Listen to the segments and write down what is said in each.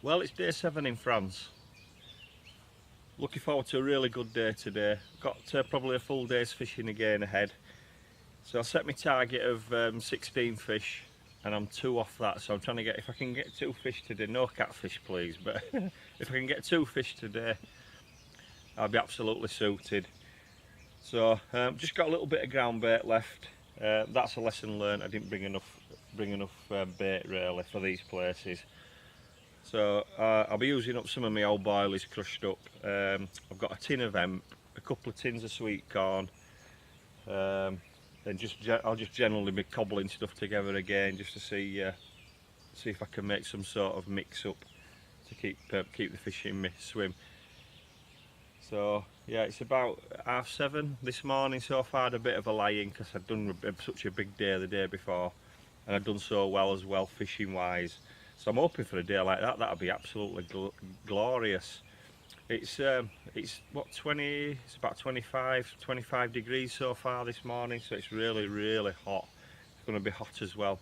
Well, it's day 7 in France. Looking forward to a really good day today. Got probably a full day's fishing again ahead. So I set my target of 16 fish and I'm 2 off that, so I'm trying to get, if I can get 2 fish today, no catfish please, but if I can get 2 fish today I'll be absolutely suited. So just got a little bit of ground bait left. That's a lesson learned. I didn't bring enough bait really for these places. So I'll be using up some of my old boilies crushed up. I've got a tin of hemp, a couple of tins of sweet corn, and I'll just generally be cobbling stuff together again just to see if I can make some sort of mix up to keep the fish in my swim. So yeah, it's about 7:30 this morning so far. I had a bit of a lie-in because I'd done such a big day the day before, and I'd done so well fishing wise. So I'm hoping for a day like that. That'll be absolutely glorious. It's what, 20? It's about 25 degrees so far this morning. So it's really hot. It's going to be hot as well.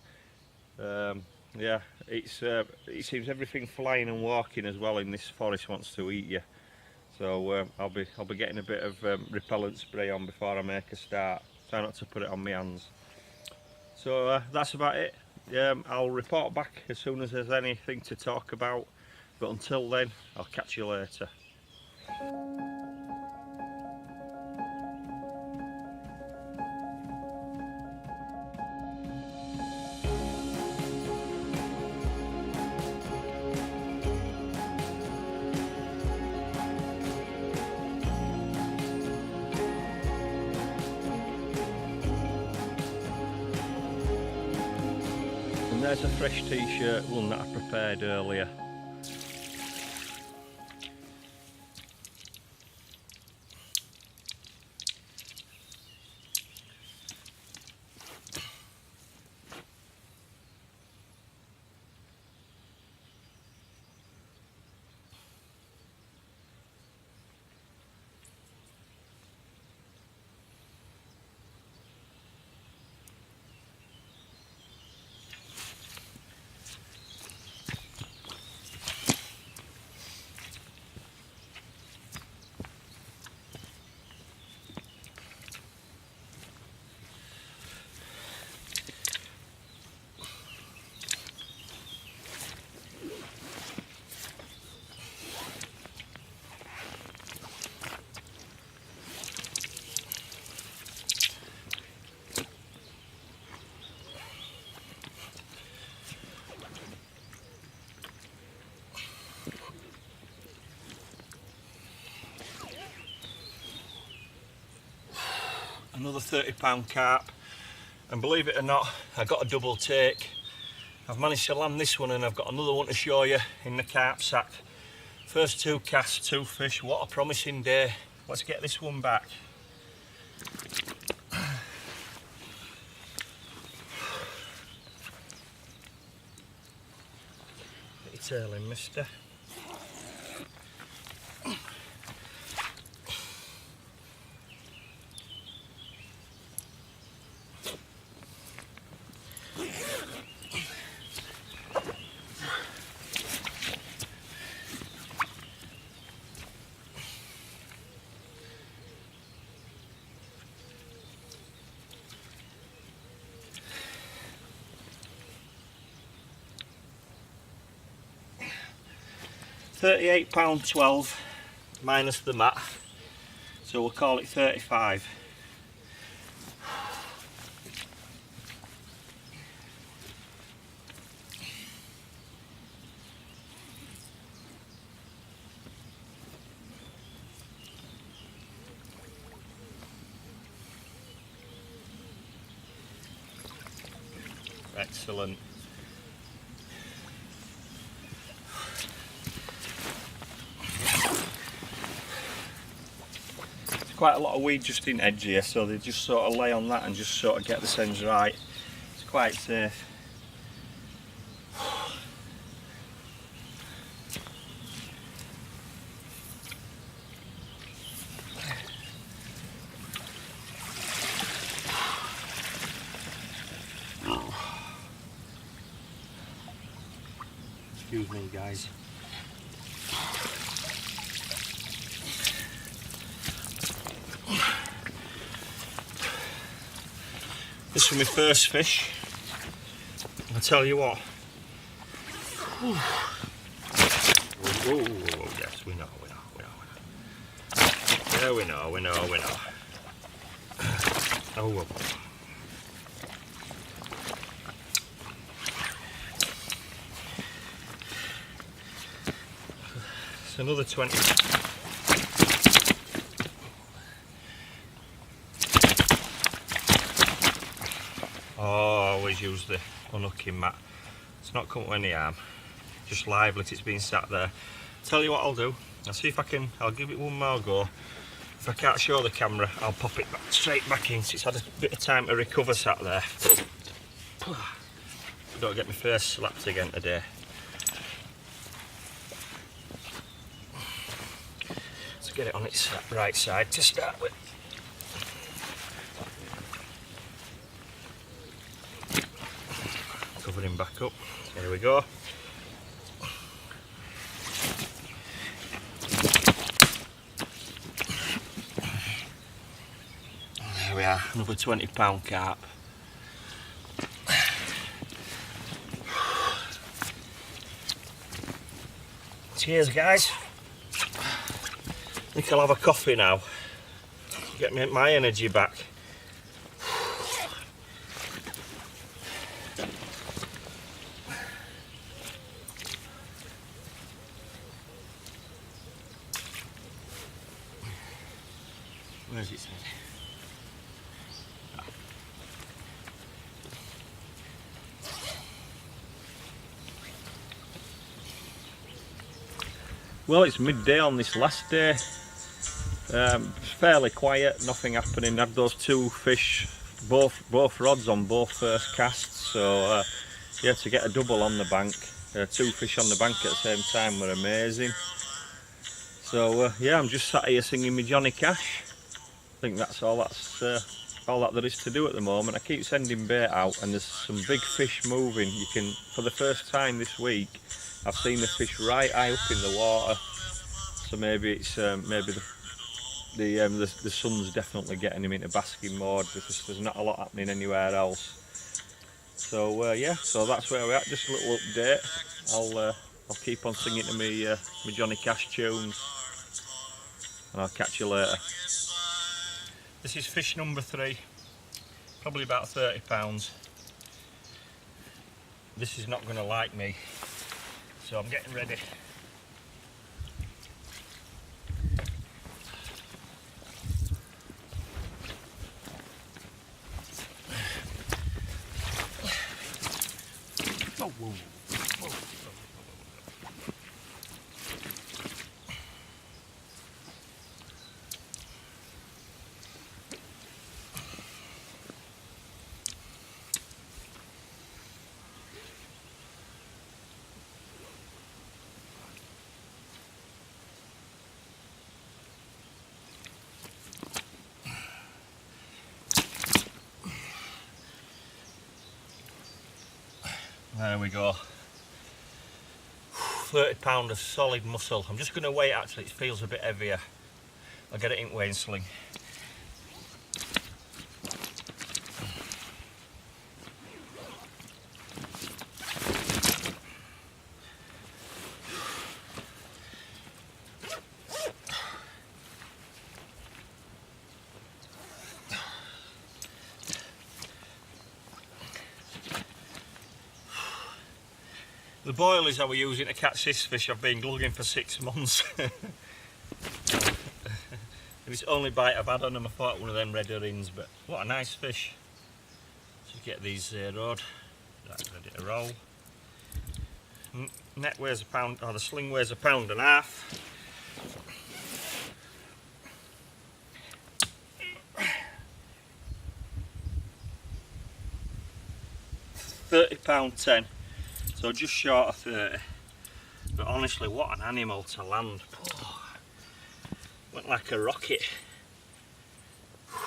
Yeah, it seems everything flying and walking as well in this forest wants to eat you. So I'll be getting a bit of repellent spray on before I make a start. Try not to put it on my hands. So that's about it. I'll report back as soon as there's anything to talk about, but until then I'll catch you later. And there's a fresh t-shirt one that I prepared earlier. Another £30 carp, and believe it or not, I got a double take. I've managed to land this one and I've got another one to show you in the carp sack. First 2 casts, 2 fish. What a promising day. Let's get this one back. Get your tail in, mister. £38.12 minus the mat, so we'll call it 35. Excellent. Quite a lot of weed just in edge here, so they just sort of lay on that and just sort of get the sends right. It's quite safe. Excuse me guys. This was my first fish. I tell you what. Oh, yes, we know. Yeah, we know. Oh, well. It's another 20. Oh, I always use the unhooking mat. It's not come to any harm. Just live, let it's been sat there. Tell you what I'll do. I'll see if I can. I'll give it one more go. If I can't show the camera, I'll pop it back, straight back in. So it's had a bit of time to recover sat there. Don't get my face slapped again today. Let's get it on its right side to start with. Cover him back up. There we go. There we are, another £20 carp. Cheers, guys. I think I'll have a coffee now. Get my energy back. Where's it? Well, it's midday on this last day. Fairly quiet, nothing happening. Had those two fish, both rods on both first casts. So yeah, to get a double on the bank, two fish on the bank at the same time were amazing. So yeah, I'm just sat here singing me Johnny Cash. I think that's all that there is to do at the moment. I keep sending bait out, and there's some big fish moving. You can, for the first time this week, I've seen the fish right high up in the water. So maybe it's maybe the sun's definitely getting him into basking mode, because there's not a lot happening anywhere else. So yeah, so that's where we're at. Just a little update. I'll keep on singing to me Johnny Cash tunes, and I'll catch you later. This is fish number 3, probably about £30. This is not going to like me, so I'm getting ready. Oh, whoa. Whoa. There we go. £30 of solid muscle. I'm just going to weigh it, actually, it feels a bit heavier. I'll get it in weighing sling. The boilies I were using to catch this fish I've been glugging for 6 months. It's the only bite I've had on them. I thought one of them red herrings, but what a nice fish. So get these zeroed. That's ready to roll. Net weighs a pound, or the sling weighs a £1.5 pounds. £30.10. So just short of 30, but honestly, what an animal to land. Oh, went like a rocket. I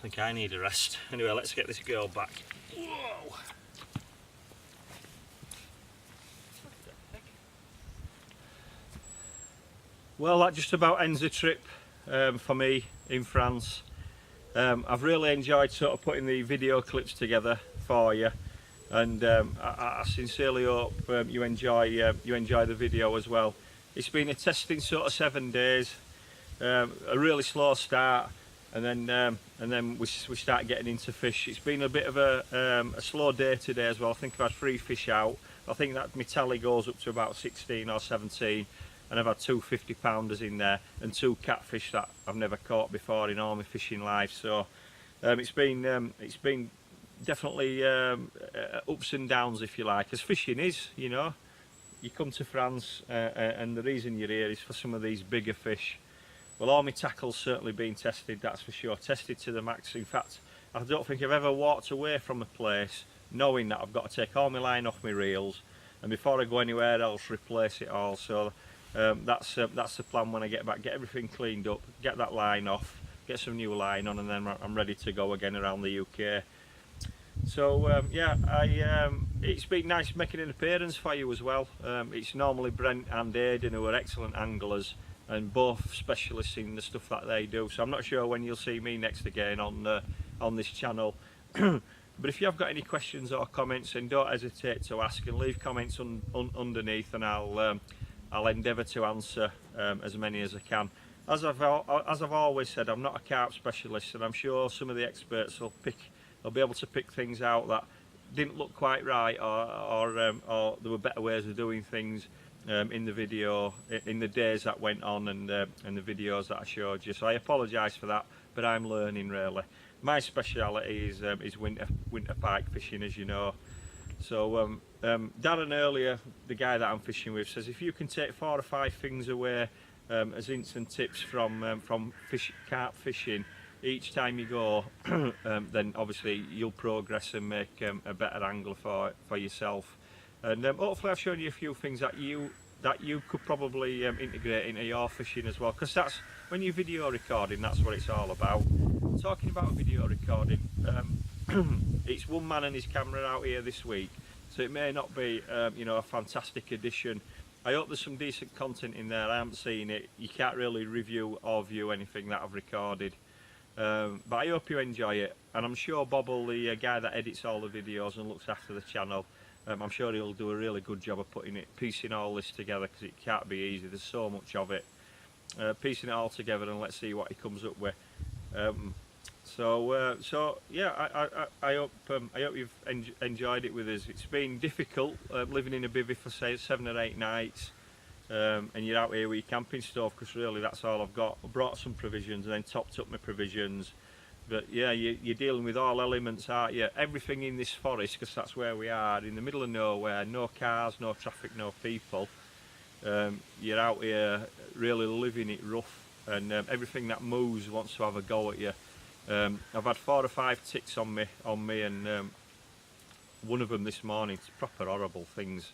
think I need a rest. Anyway, let's get this girl back. Whoa. Well, that just about ends the trip for me in France. I've really enjoyed sort of putting the video clips together for you, and I sincerely hope you enjoy the video as well. It's been a testing sort of 7 days, a really slow start, and then we start getting into fish. It's been a bit of a slow day today as well. I think I've had 3 fish out. I think that my tally goes up to about 16 or 17, and I've had 2 50-pounders in there and 2 catfish that I've never caught before in all my fishing life. So it's been definitely ups and downs, if you like, as fishing is. You know, you come to France and the reason you're here is for some of these bigger fish. Well, all my tackle's certainly been tested, that's for sure, tested to the max. In fact, I don't think I've ever walked away from a place knowing that I've got to take all my line off my reels, and before I go anywhere else, replace it all. So that's the plan when I get back. Get everything cleaned up, get that line off, get some new line on, and then I'm ready to go again around the UK. So yeah, it's been nice making an appearance for you as well. It's normally Brent and Aidan who are excellent anglers, and both specialists in the stuff that they do. So I'm not sure when you'll see me next again on this channel. But if you have got any questions or comments, then don't hesitate to ask, and leave comments underneath, and I'll endeavour to answer as many as I can. As I've always said, I'm not a carp specialist, and I'm sure some of the experts will be able to pick things out that didn't look quite right, or there were better ways of doing things in the video, in the days that went on, and the videos that I showed you. So I apologise for that, but I'm learning really. My speciality is winter pike fishing, as you know. So Darren earlier, the guy that I'm fishing with, says if you can take 4 or 5 things away as hints and tips from carp fishing each time you go, then obviously you'll progress and make a better angler for yourself. And hopefully I've shown you a few things that you could probably integrate into your fishing as well, because that's when you're video recording, that's what it's all about. Talking about video recording, it's one man and his camera out here this week, so it may not be you know, a fantastic edition. I hope there's some decent content in there. I haven't seen it. You can't really review or view anything that I've recorded, but I hope you enjoy it, and I'm sure Bobble, the guy that edits all the videos and looks after the channel, I'm sure he'll do a really good job of piecing all this together, because it can't be easy. There's so much of it. Piecing it all together, and let's see what he comes up with. So yeah, I hope you've enjoyed it with us. It's been difficult living in a bivvy for say 7 or 8 nights, and you're out here with your camping stove, because really that's all I've got. I brought some provisions and then topped up my provisions. But yeah, you're dealing with all elements, aren't you? Everything in this forest, because that's where we are, in the middle of nowhere, no cars, no traffic, no people. You're out here really living it rough, and everything that moves wants to have a go at you. I've had 4 or 5 ticks on me, and one of them this morning. It's proper horrible things,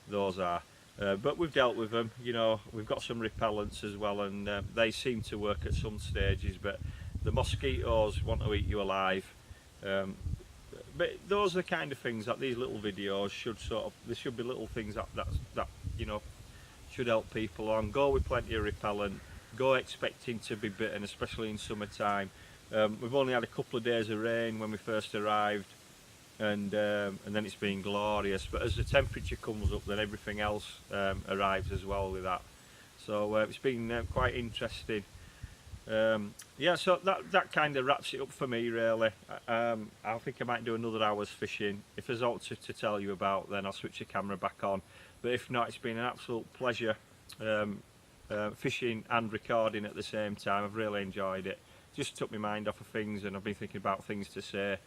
those are. But we've dealt with them. You know, we've got some repellents as well, and they seem to work at some stages. But the mosquitoes want to eat you alive. But those are the kind of things that these little videos should there should be little things that you know, should help people along. Go with plenty of repellent. Go expecting to be bitten, especially in summertime. We've only had a couple of days of rain when we first arrived, and then it's been glorious. But as the temperature comes up, then everything else arrives as well with that. So it's been quite interesting. Yeah, so that kind of wraps it up for me really. I think I might do another hour's fishing. If there's aught to tell you about, then I'll switch the camera back on. But if not, it's been an absolute pleasure fishing and recording at the same time. I've really enjoyed it. Just took my mind off of things, and I've been thinking about things to say.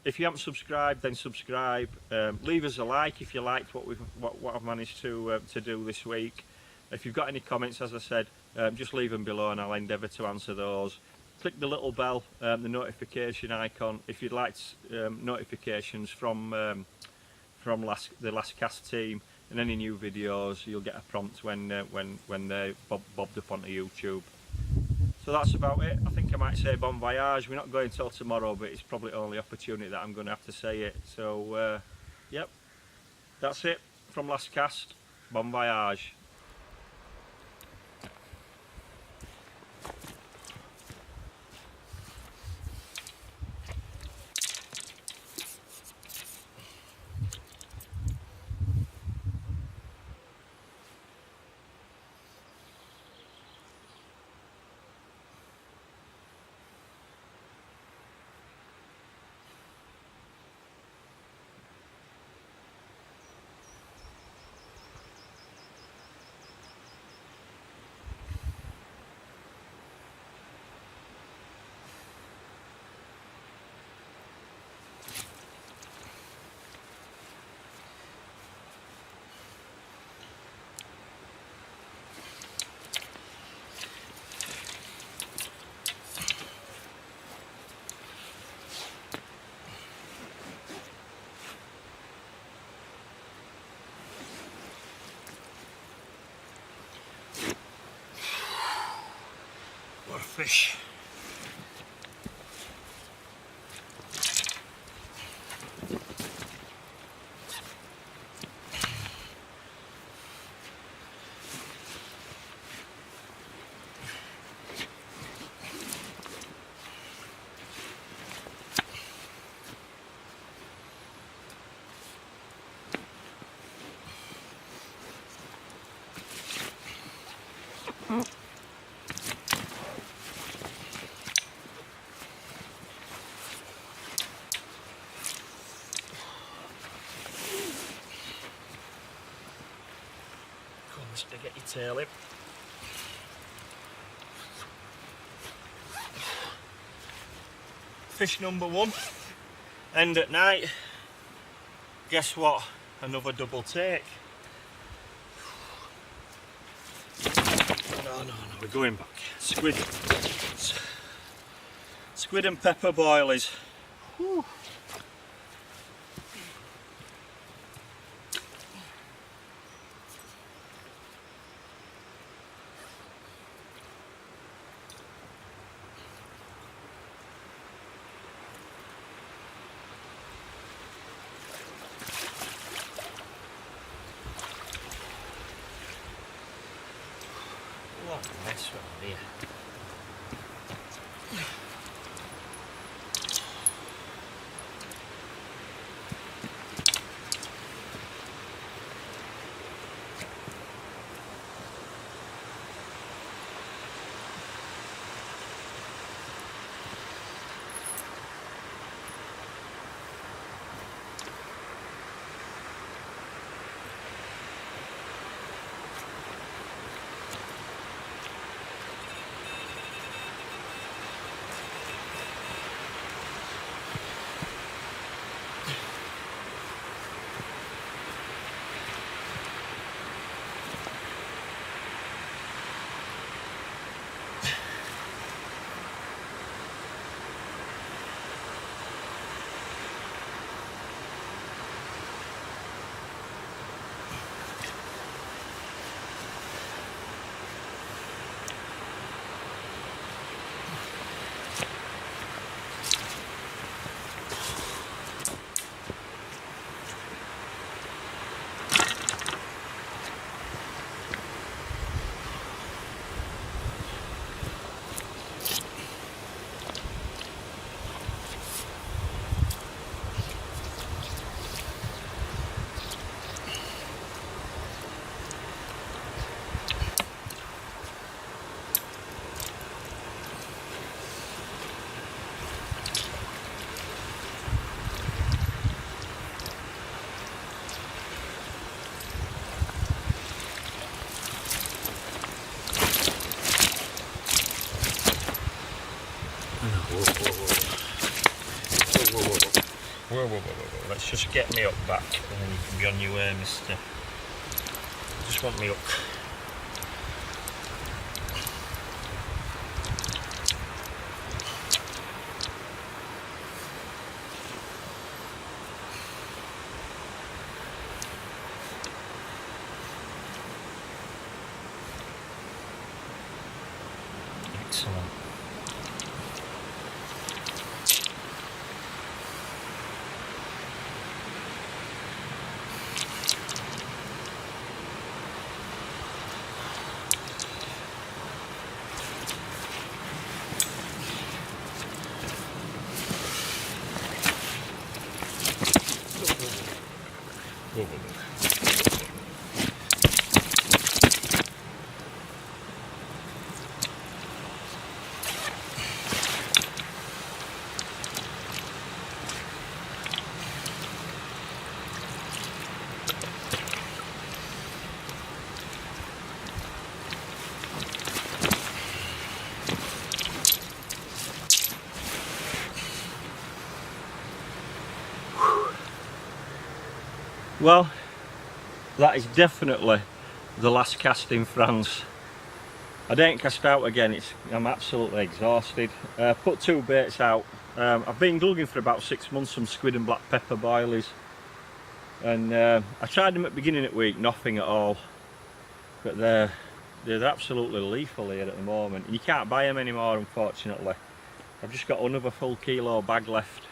If you haven't subscribed, then subscribe. Leave us a like if you liked what I've managed to do this week. If you've got any comments, as I said, just leave them below and I'll endeavour to answer those. Click the little bell, the notification icon, if you'd like notifications from the Last Cast team, and any new videos. You'll get a prompt when they're bobbed up onto YouTube. So that's about it. I think I might say bon voyage. We're not going till tomorrow, but it's probably the only opportunity that I'm going to have to say it. So yep, that's it from Last Cast. Bon voyage. fish. To get your tail in. Fish number one. End at night. Guess what? Another double take. No, we're going back. Squid. Squid and pepper boilies. Whew. What a mess around here. Whoa. Let's just get me up back and then you can be on your way, mister. Just want me up. Excellent. Well, that is definitely the last cast in France. I don't cast out again, I'm absolutely exhausted. Put 2 baits out. I've been glugging for about 6 months, some squid and black pepper boilies. And I tried them at the beginning of the week, nothing at all. But they're absolutely lethal here at the moment. You can't buy them anymore, unfortunately. I've just got another full kilo bag left.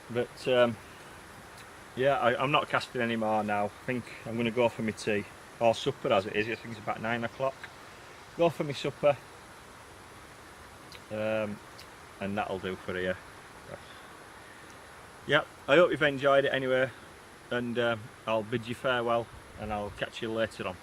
But yeah, I'm not casting anymore now. I think I'm going to go for my tea, or supper as it is. I think it's about 9 o'clock. Go for my supper, and that'll do for here. Yep, I hope you've enjoyed it anyway, and I'll bid you farewell, and I'll catch you later on.